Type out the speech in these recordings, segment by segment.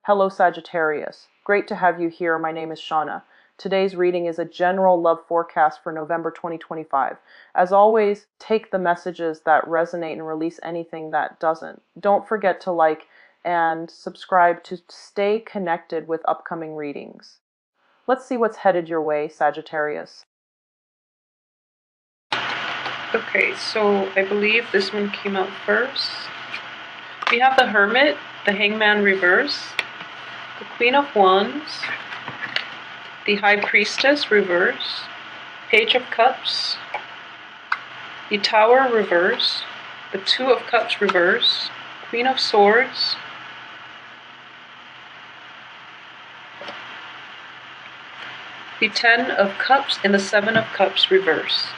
Hello Sagittarius. Great to have you here. My name is Shauna. Today's reading is a general love forecast for November 2025. As always, take the messages that resonate and release anything that doesn't. Don't forget to like and subscribe to stay connected with upcoming readings. Let's see what's headed your way, Sagittarius. Okay, so I believe this one came out first. We have the Hermit, the Hangman reverse, the Queen of Wands, the High Priestess reverse, Page of Cups, the Tower reverse, the Two of Cups reverse, Queen of Swords, the Ten of Cups, and the Seven of Cups reverse.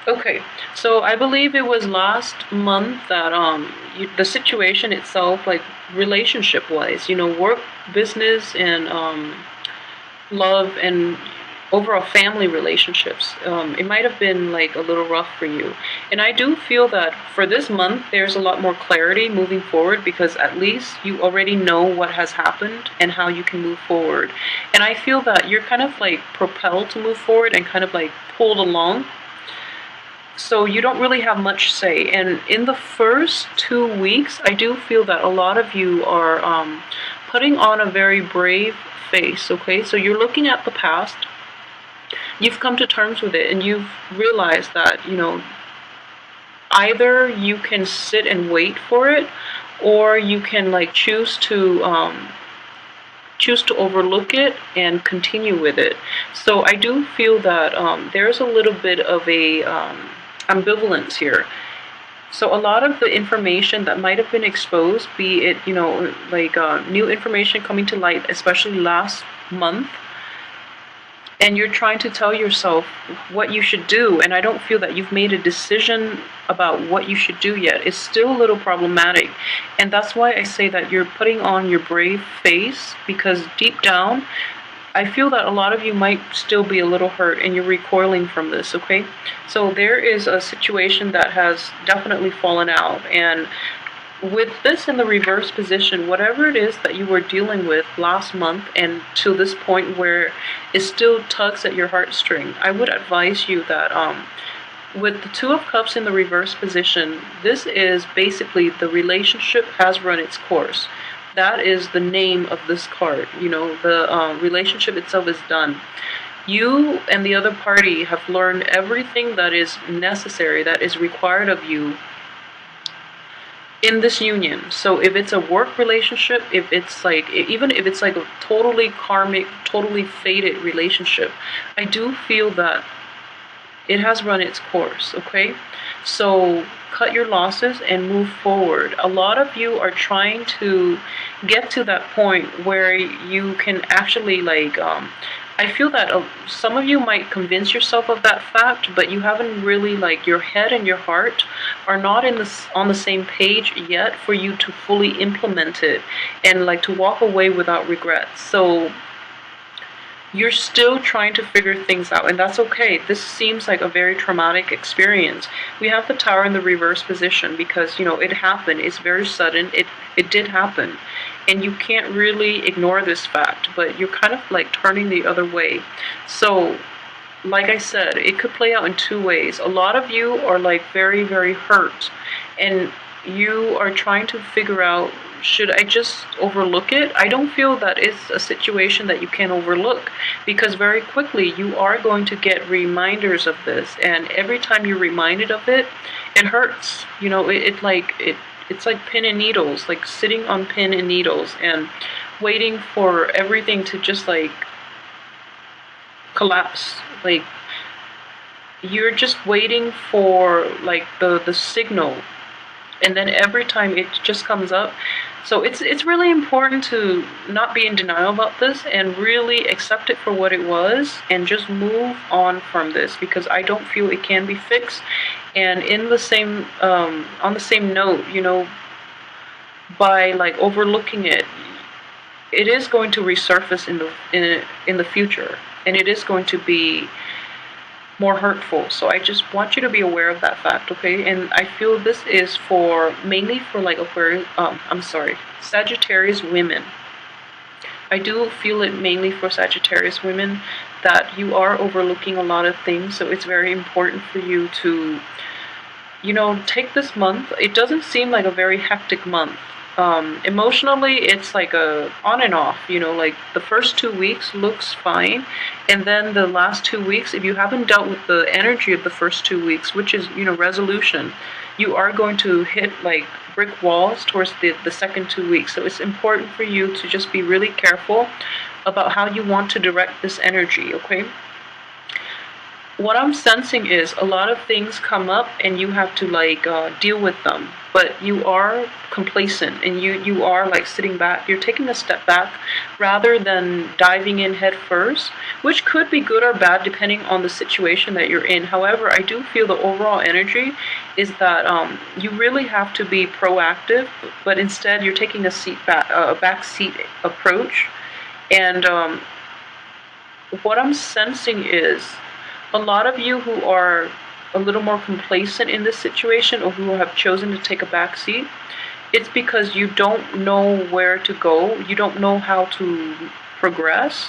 Okay, so I believe it was last month that the situation itself, like relationship-wise, work, business, and love, and overall family relationships, it might have been like a little rough for you. And I do feel that for this month, there's a lot more clarity moving forward, because at least you already know what has happened and how you can move forward. And I feel that you're kind of like propelled to move forward and kind of like pulled along. So you don't really have much say. And in the first 2 weeks, I do feel that a lot of you are putting on a very brave face, okay? So you're looking at the past. You've come to terms with it, and you've realized that, either you can sit and wait for it, or you can like choose to overlook it and continue with it. So I do feel that there's a little bit of a ambivalence here. So a lot of the information that might have been exposed, be it, new information coming to light, especially last month, and you're trying to tell yourself what you should do, and I don't feel that you've made a decision about what you should do yet. It's still a little problematic, and that's why I say that you're putting on your brave face, because deep down, I feel that a lot of you might still be a little hurt, and you're recoiling from this, okay? So there is a situation that has definitely fallen out, and with this in the reverse position, whatever it is that you were dealing with last month and to this point where it still tugs at your heartstring, I would advise you that with the Two of Cups in the reverse position, this is basically the relationship has run its course. That is the name of this card. The relationship itself is done. You and the other party have learned everything that is necessary, that is required of you in this union. So if it's a work relationship, if it's like, even if it's like a totally karmic, totally fated relationship, I do feel that it has run its course, okay? So cut your losses and move forward. A lot of you are trying to get to that point where you can actually I feel that some of you might convince yourself of that fact, but you haven't really, your head and your heart are not on the same page yet for you to fully implement it and to walk away without regrets. So you're still trying to figure things out, and that's okay. This seems like a very traumatic experience. We have the Tower in the reverse position because, it happened. It's very sudden. It did happen. And you can't really ignore this fact, but you're kind of turning the other way. So, like I said, it could play out in two ways. A lot of you are very, very hurt, and you are trying to figure out, should I just overlook it? I don't feel that it's a situation that you can overlook, because very quickly you are going to get reminders of this, and every time you're reminded of it, it hurts. It's like pin and needles, like sitting on pin and needles and waiting for everything to just collapse. You're just waiting for the signal, and then every time it just comes up. So it's really important to not be in denial about this and really accept it for what it was and just move on from this, because I don't feel it can be fixed. And in the same on the same note, by overlooking it, it is going to resurface in the future, and it is going to be more hurtful. So I just want you to be aware of that fact, okay? And I feel this is for mainly for like Aquarius, Sagittarius women. I do feel it mainly for Sagittarius women that you are overlooking a lot of things. So it's very important for you to, take this month. It doesn't seem like a very hectic month. Emotionally, it's like a on and off. Like the first 2 weeks looks fine, and then the last 2 weeks, if you haven't dealt with the energy of the first 2 weeks, which is resolution, you are going to hit like brick walls towards the second 2 weeks. So it's important for you to just be really careful about how you want to direct this energy. Okay. What I'm sensing is a lot of things come up and you have to like deal with them, but you are complacent and you are like sitting back. You're taking a step back rather than diving in head first, which could be good or bad depending on the situation that you're in. However, I do feel the overall energy is that you really have to be proactive, but instead you're taking a back seat approach. And what I'm sensing is a lot of you who are a little more complacent in this situation or who have chosen to take a back seat, it's because you don't know where to go, you don't know how to progress,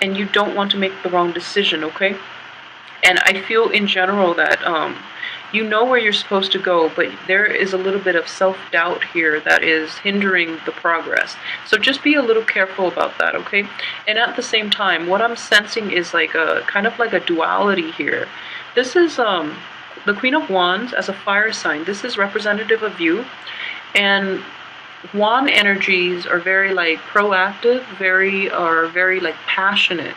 and you don't want to make the wrong decision, okay? And I feel in general that you know where you're supposed to go, but there is a little bit of self-doubt here that is hindering the progress. So just be a little careful about that, okay? And at the same time, what I'm sensing is like a kind of like a duality here. This is the Queen of Wands as a fire sign. This is representative of you. And wand energies are very like proactive, very like passionate.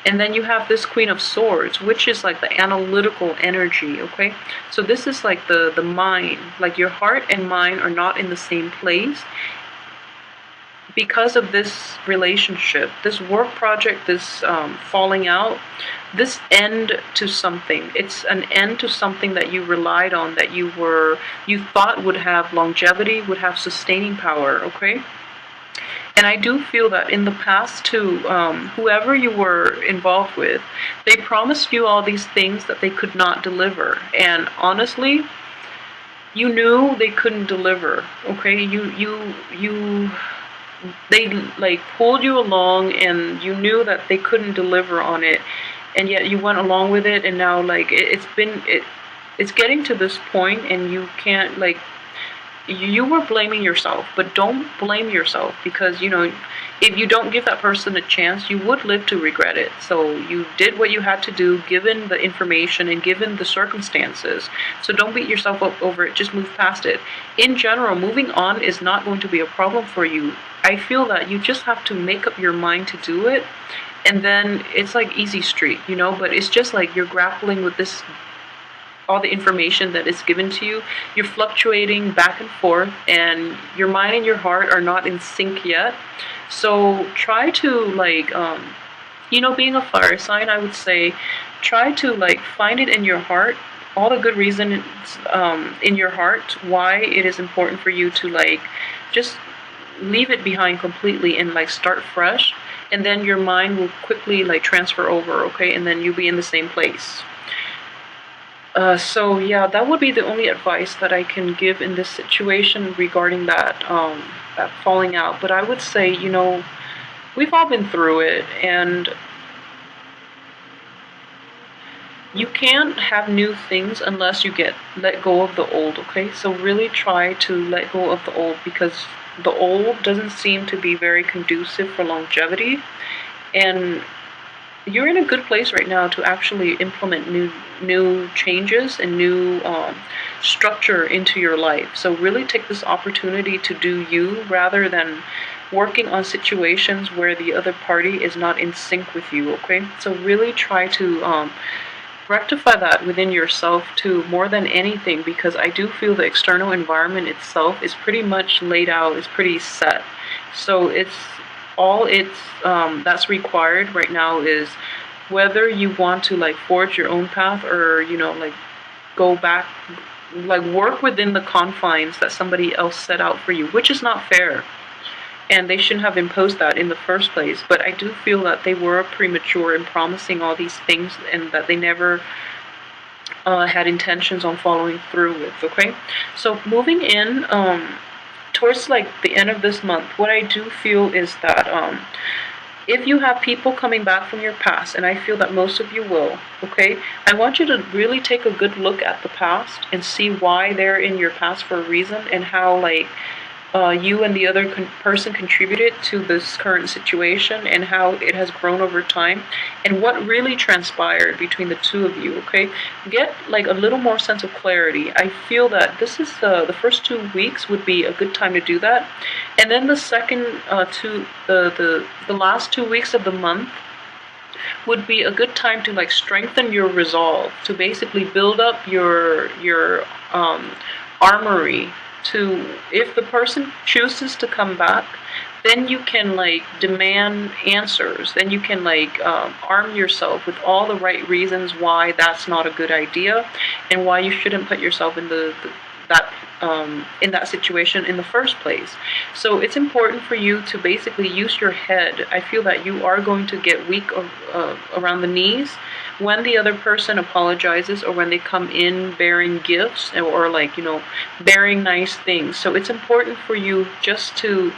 And then you have this Queen of Swords, which is like the analytical energy, okay? So this is like the mind, like your heart and mind are not in the same place. Because of this relationship, this work project, this falling out, this end to something. It's an end to something that you relied on, that you thought would have longevity, would have sustaining power, okay? And I do feel that in the past too, whoever you were involved with, they promised you all these things that they could not deliver. And honestly, you knew they couldn't deliver, okay? They like pulled you along and you knew that they couldn't deliver on it. And yet you went along with it, and now like it's getting to this point and you can't like, you were blaming yourself, but don't blame yourself, because if you don't give that person a chance, you would live to regret it. So you did what you had to do given the information and given the circumstances. So don't beat yourself up over it, just move past it. In general, moving on is not going to be a problem for you. I feel that you just have to make up your mind to do it, and then it's like easy street, but it's just like you're grappling with this, all the information that is given to you. You're fluctuating back and forth, and your mind and your heart are not in sync yet. So try to like, being a fire sign, I would say, try to like find it in your heart, all the good reasons in your heart why it is important for you to like just leave it behind completely and like start fresh, and then your mind will quickly like transfer over, okay? And then you'll be in the same place. So yeah, that would be the only advice that I can give in this situation regarding that falling out. But I would say, we've all been through it, and you can't have new things unless you let go of the old, okay? So really try to let go of the old, because the old doesn't seem to be very conducive for longevity, and you're in a good place right now to actually implement new changes and new structure into your life. So really take this opportunity to do you, rather than working on situations where the other party is not in sync with you, okay? So really try to rectify that within yourself too, more than anything, because I do feel the external environment itself is pretty much laid out, is pretty set. So that's required right now is whether you want to like forge your own path, or like go back, like work within the confines that somebody else set out for you, which is not fair. and they shouldn't have imposed that in the first place. But I do feel that they were premature in promising all these things, and that they never had intentions on following through with. Okay, so moving in towards like the end of this month, what I do feel is that if you have people coming back from your past, and I feel that most of you will, okay, I want you to really take a good look at the past and see why they're in your past for a reason, and how like you and the other person contributed to this current situation, and how it has grown over time, and what really transpired between the two of you. Okay, get like a little more sense of clarity. I feel that this is the first 2 weeks would be a good time to do that, and then the second the last 2 weeks of the month would be a good time to like strengthen your resolve, to basically build up your armory, to, if the person chooses to come back, then you can like demand answers. Then you can like arm yourself with all the right reasons why that's not a good idea, and why you shouldn't put yourself in that in that situation in the first place. So it's important for you to basically use your head. I feel that you are going to get weak around the knees when the other person apologizes, or when they come in bearing gifts, or like, you know, bearing nice things. So it's important for you just to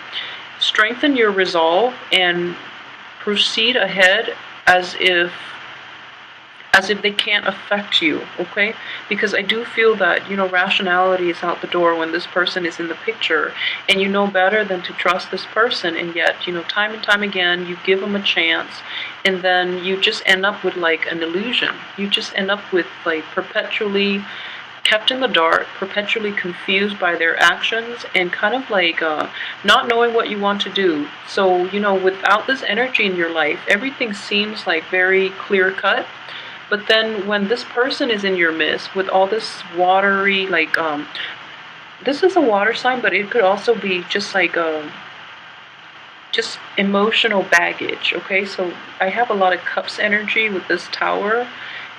strengthen your resolve and proceed ahead as if they can't affect you, okay? Because I do feel that, you know, rationality is out the door when this person is in the picture, and you know better than to trust this person, and yet, you know, time and time again, you give them a chance, and then you just end up with like an illusion. You just end up with like perpetually kept in the dark, perpetually confused by their actions, and kind of like not knowing what you want to do. So, you know, without this energy in your life, everything seems like very clear cut. But then when this person is in your midst with all this watery, like, this is a water sign, but it could also be just like just emotional baggage, okay? So I have a lot of cups energy with this tower.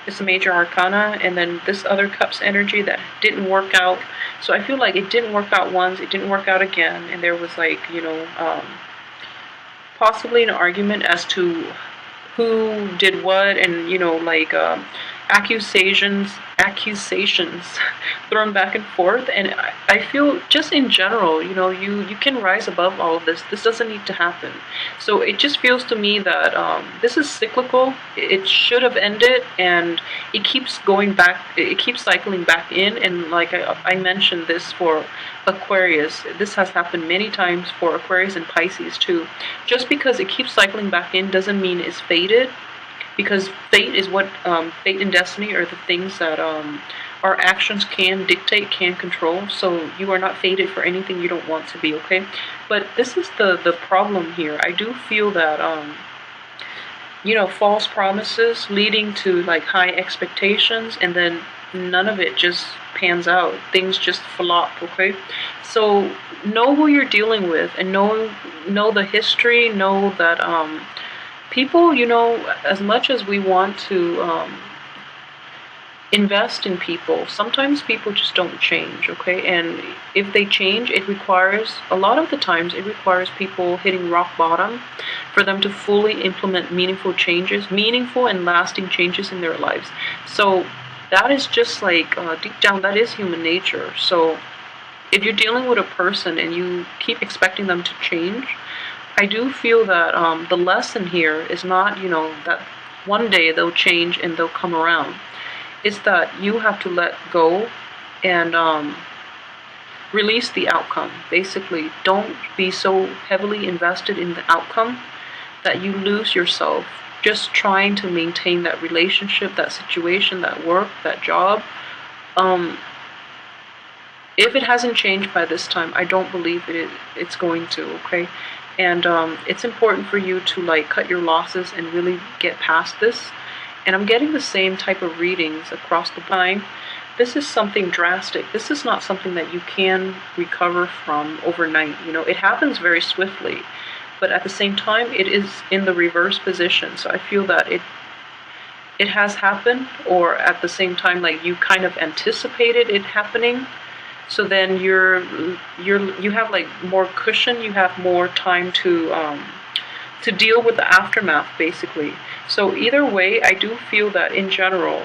It's a major arcana, and then this other cups energy that didn't work out. So I feel like it didn't work out once, it didn't work out again, and there was like, you know, possibly an argument as to who did what, and, you know, like accusations thrown back and forth. And I feel just in general, you know, you can rise above all of this doesn't need to happen. So it just feels to me that this is cyclical. It should have ended, and it keeps going back, it keeps cycling back in. And like I mentioned this for Aquarius, this has happened many times for Aquarius and Pisces too. Just because it keeps cycling back in doesn't mean it's fated, because fate is what fate and destiny are the things that our actions can dictate, can control. So you are not fated for anything you don't want to be, okay? But this is the problem here. I do feel that you know, false promises leading to like high expectations, and then none of it just pans out. Things just flop, okay? So know who you're dealing with, and know the history. Know that people, you know, as much as we want to invest in people, sometimes people just don't change, okay? And if they change, it requires, a lot of the times, it requires people hitting rock bottom for them to fully implement meaningful changes, meaningful and lasting changes in their lives. So that is just like, deep down, that is human nature. So if you're dealing with a person and you keep expecting them to change, I do feel that the lesson here is not, you know, that one day they'll change and they'll come around. It's that you have to let go and release the outcome. Basically, don't be so heavily invested in the outcome that you lose yourself just trying to maintain that relationship, that situation, that work, that job. If it hasn't changed by this time, I don't believe it's going to, okay? And it's important for you to like cut your losses and really get past this. And I'm getting the same type of readings across the line. This is something drastic. This is not something that you can recover from overnight. You know, it happens very swiftly, but at the same time, it is in the reverse position. So I feel that it has happened, or at the same time, like you kind of anticipated it happening. So then you have like more cushion, you have more time to deal with the aftermath, basically. So either way, I do feel that in general,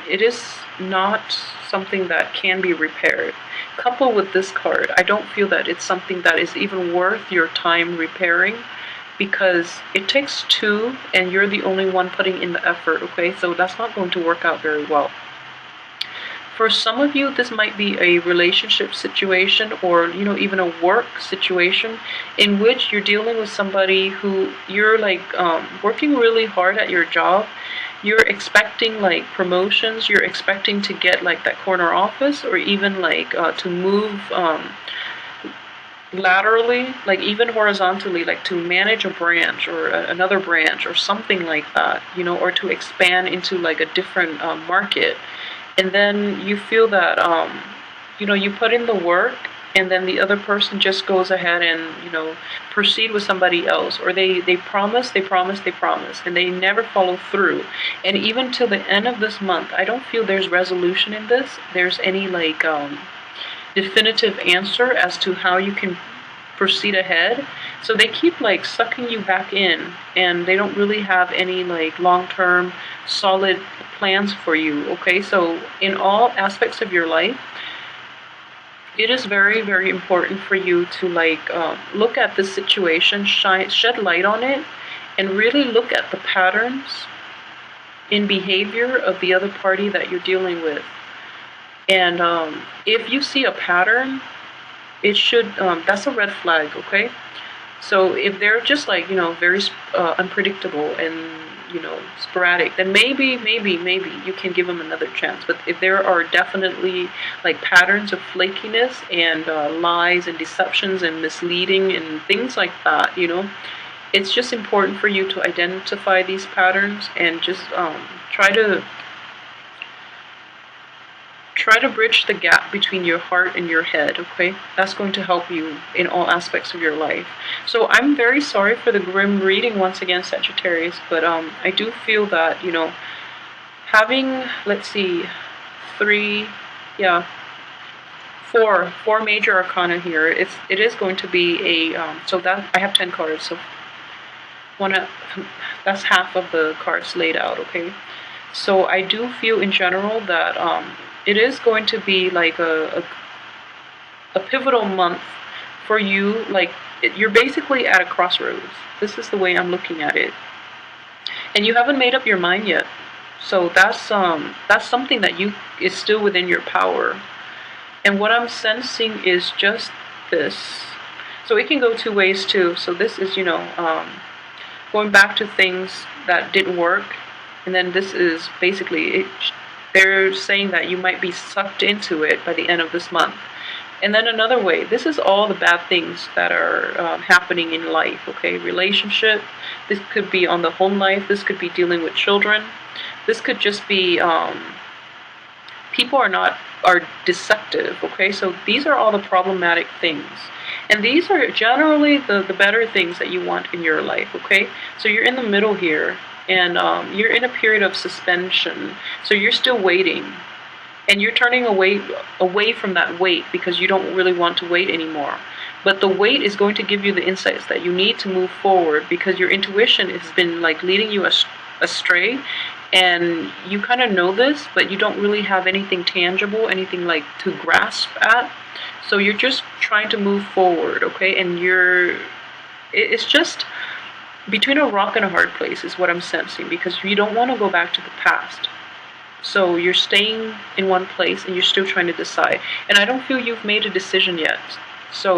it is not something that can be repaired. Coupled with this card, I don't feel that it's something that is even worth your time repairing, because it takes two and you're the only one putting in the effort, okay? So that's not going to work out very well. For some of you, this might be a relationship situation, or even a work situation in which you're dealing with somebody who you're like working really hard at your job. You're expecting like promotions, you're expecting to get like that corner office, or even like to move laterally, like even horizontally, like to manage a branch or another branch or something like that, or to expand into like a different market. And then you feel that you put in the work, and then the other person just goes ahead and proceed with somebody else, or they promise, and they never follow through. And even till the end of this month, I don't feel there's resolution in this. There's any like definitive answer as to how you can proceed ahead. So they keep like sucking you back in, and they don't really have any like long-term solid plans for you, okay? So in all aspects of your life, it is very, very important for you to like look at this situation, shed light on it, and really look at the patterns in behavior of the other party that you're dealing with. And if you see a pattern, it should that's a red flag, okay? So if they're just like very unpredictable and sporadic, then maybe you can give them another chance. But if there are definitely like patterns of flakiness and lies and deceptions and misleading and things like that, it's just important for you to identify these patterns and just try to bridge the gap between your heart and your head, okay? That's going to help you in all aspects of your life. So I'm very sorry for the grim reading once again, Sagittarius, but I do feel that, having, let's see, four major arcana here, it is going to be a, so that, I have 10 cards, so that's half of the cards laid out, okay? So I do feel in general that it is going to be like a pivotal month for you. Like you're basically at a crossroads. This is the way I'm looking at it, and you haven't made up your mind yet. So that's something that is still within your power. And what I'm sensing is just this. So it can go two ways too. So this is going back to things that didn't work, and then this is basically it. They're saying that you might be sucked into it by the end of this month. And then another way, this is all the bad things that are happening in life, okay? Relationship, this could be on the home life, this could be dealing with children, this could just be people are deceptive, okay? So these are all the problematic things. And these are generally the better things that you want in your life, okay? So you're in the middle here. And you're in a period of suspension, so you're still waiting, and you're turning away from that wait because you don't really want to wait anymore. But the wait is going to give you the insights that you need to move forward, because your intuition has been like leading you astray, and you kind of know this, but you don't really have anything tangible, anything like to grasp at. So you're just trying to move forward, okay? And it's just between a rock and a hard place is what I'm sensing, because you don't want to go back to the past. So you're staying in one place and you're still trying to decide. And I don't feel you've made a decision yet. So